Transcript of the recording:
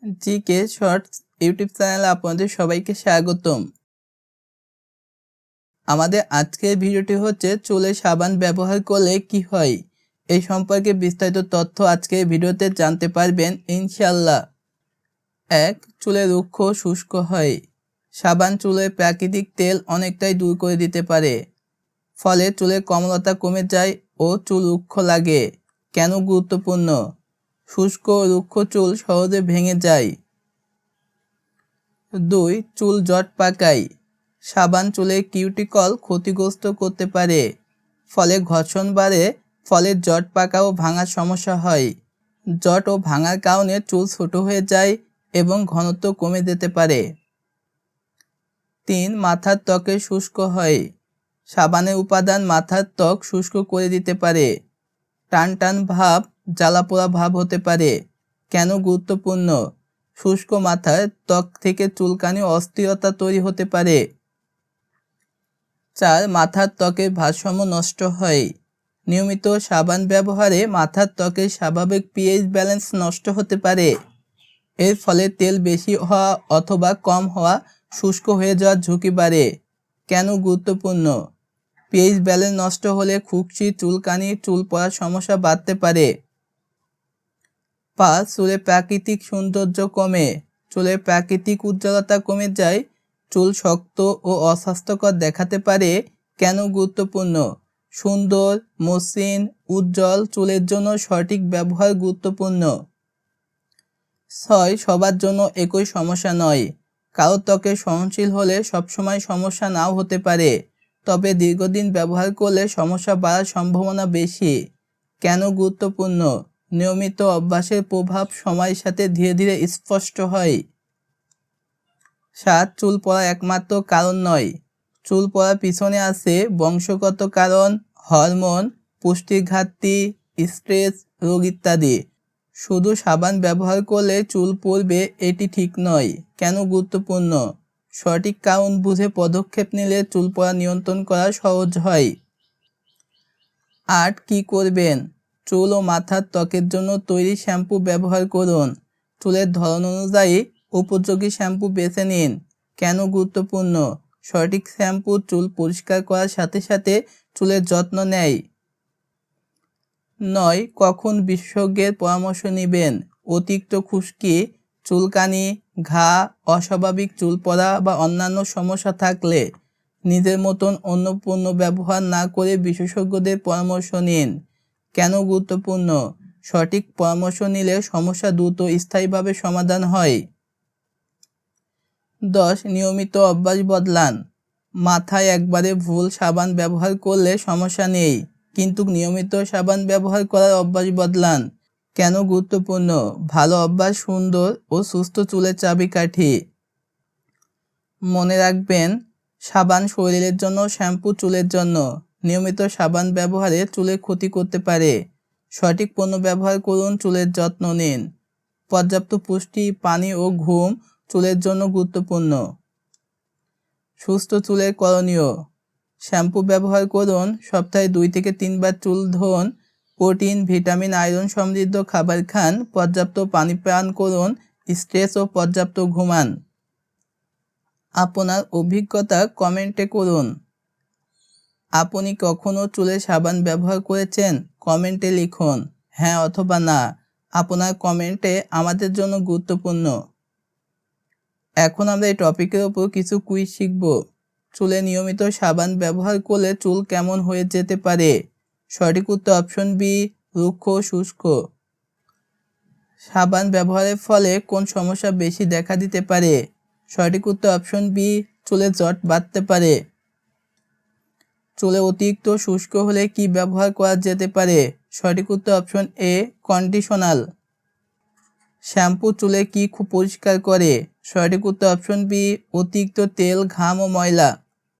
GK shorts YouTube চ্যানেলে আপনাদের সবাইকে স্বাগতম। আমাদের আজকের ভিডিওটি হচ্ছে চুলে সাবান ব্যবহার করলে কি হয়, এই সম্পর্কে বিস্তারিত তথ্য আজকের ভিডিওতে জানতে পারবেন ইনশাআল্লাহ। 1. চুলে রুক্ষ শুষ্ক হয়। সাবান চুলের প্রাকৃতিক তেল অনেকটাই দূর করে দিতে পারে, ফলে চুলের কোমলতা কমে যায় ও চুল রুক্ষ লাগে। কেন গুরুত্বপূর্ণ? শুষ্ক ও রুক্ষ চুল সহজে ভেঙে যায়। 2. চুল জট পাকায়। সাবান চুলের কিউটিকল ক্ষতিগ্রস্ত করতে পারে, ফলে ঘর্ষণ বাড়ে, ফলে জট পাকা ও ভাঙার সমস্যা হয়। জট ও ভাঙার কারণে চুল ছোট হয়ে যায় এবং ঘনত্ব কমে যেতে পারে। 3. মাথার ত্বকে শুষ্ক হয়। সাবানের উপাদান মাথার ত্বক শুষ্ক করে দিতে পারে। টান টান ভাব, জ্বালাপোড়া ভাব হতে পারে। কেন গুরুত্বপূর্ণ? শুষ্ক মাথার ত্বক থেকে চুলকানি ও অস্থিরতা তৈরি হতে পারে। 4. মাথার ত্বকের ভারসাম্য নষ্ট হয়। নিয়মিত সাবান ব্যবহারে মাথার ত্বকের স্বাভাবিক পিএইচ ব্যালেন্স নষ্ট হতে পারে। এর ফলে তেল বেশি হওয়া অথবা কম হওয়া, শুষ্ক হয়ে যাওয়ার ঝুঁকি বাড়ে। কেন গুরুত্বপূর্ণ? পিএইচ ব্যালেন্স নষ্ট হলে খুশকি, চুলকানি, চুল পড়ার সমস্যা বাড়তে পারে। 5. চুলের প্রাকৃতিক সৌন্দর্য কমে। চুলের প্রাকৃতিক উজ্জ্বলতা কমে যায়, চুল শক্ত ও অস্বাস্থ্যকর দেখাতে পারে। কেন গুরুত্বপূর্ণ? সুন্দর, মসৃণ, উজ্জ্বল চুলের জন্য সঠিক ব্যবহার গুরুত্বপূর্ণ। 6. সবার জন্য একই সমস্যা নয়। কারো ত্বকে সহনশীল হলে সবসময় সমস্যা নাও হতে পারে, তবে দীর্ঘদিন ব্যবহার করলে সমস্যা বাড়ার সম্ভাবনা বেশি। কেন গুরুত্বপূর্ণ? নিয়মিত অভ্যাসের প্রভাব সময়ের সাথে ধীরে ধীরে স্পষ্ট হয়। 7. চুল পড়া একমাত্র কারণ নয়। চুল পড়ার পিছনে আছে বংশগত কারণ, হরমোন, পুষ্টির ঘাটতি, স্ট্রেস, রোগ ইত্যাদি। শুধু সাবান ব্যবহার করলে চুল পড়বে এটি ঠিক নয়। কেন গুরুত্বপূর্ণ? সঠিক কারণ বুঝে পদক্ষেপ নিলে চুল পড়া নিয়ন্ত্রণ করা সহজ হয়। 8. কী করবেন? চুল ও মাথার ত্বকের জন্য তৈরি শ্যাম্পু ব্যবহার করুন। চুলের ধরন অনুযায়ী উপযোগী শ্যাম্পু বেছে নিন। কেন গুরুত্বপূর্ণ? সঠিক শ্যাম্পু চুল পরিষ্কার করার সাথে সাথে চুলের যত্ন নেয়। 9. কখন বিশেষজ্ঞের পরামর্শ নেবেন? অতিরিক্ত খুশকি, চুলকানি, ঘা, অস্বাভাবিক চুল পড়া বা অন্যান্য সমস্যা থাকলে নিজের মতন অন্য পণ্য ব্যবহার না করে বিশেষজ্ঞদের পরামর্শ নিন। কেন গুরুত্বপূর্ণ? সঠিক পরামর্শ নিলে সমস্যা দ্রুত স্থায়ীভাবে সমাধান হয়। 10. নিয়মিত অভ্যাস বদলান। মাথায় একবারে ভুল সাবান ব্যবহার করলে সমস্যা নেই, কিন্তু নিয়মিত সাবান ব্যবহার করার অভ্যাস বদলান। কেন গুরুত্বপূর্ণ? ভালো অভ্যাস সুন্দর ও সুস্থ চুলের চাবিকাঠি। মনে রাখবেন, সাবান শরীরের জন্য, শ্যাম্পু চুলের জন্য। নিয়মিত সাবান ব্যবহারে চুলের ক্ষতি করতে পারে। সঠিক পণ্য ব্যবহার করুন, চুলের যত্ন নিন। পর্যাপ্ত পুষ্টি, পানি ও ঘুম চুলের জন্য গুরুত্বপূর্ণ। সুস্থ চুলের করণীয়: শ্যাম্পু ব্যবহার করুন, সপ্তাহে 2 থেকে 3 বার চুল ধোন, প্রোটিন, ভিটামিন, আয়রন সমৃদ্ধ খাবার খান, পর্যাপ্ত পানি পান করুন, স্ট্রেস ও পর্যাপ্ত ঘুমান। আপনার অভিজ্ঞতা কমেন্টে করুন। আপনি কখনো চুলে সাবান ব্যবহার করেছেন? কমেন্টে লিখুন হ্যাঁ অথবা না। আপনার কমেন্টে আমাদের জন্য গুরুত্বপূর্ণ। এখন আমরা এই টপিকের উপর কিছু কুইজ শিখব। চুলে নিয়মিত সাবান ব্যবহার করলে চুল কেমন হয়ে যেতে পারে? সঠিক উত্তর অপশন বি, রুক্ষ শুষ্ক। সাবান ব্যবহারের ফলে কোন সমস্যা বেশি দেখা দিতে পারে? সঠিক উত্তর অপশন বি, চুলে জট বাঁধতে পারে। চুলে অতিরিক্ত শুষ্ক হলে কি ব্যবহার করা যেতে পারে? সঠিক উত্তর অপশন এ, কন্ডিশনার। শ্যাম্পু চুলে কি খুব পরিষ্কার করে? সঠিক উত্তর অপশন বি, অতিরিক্ত তেল, ঘাম ও ময়লা।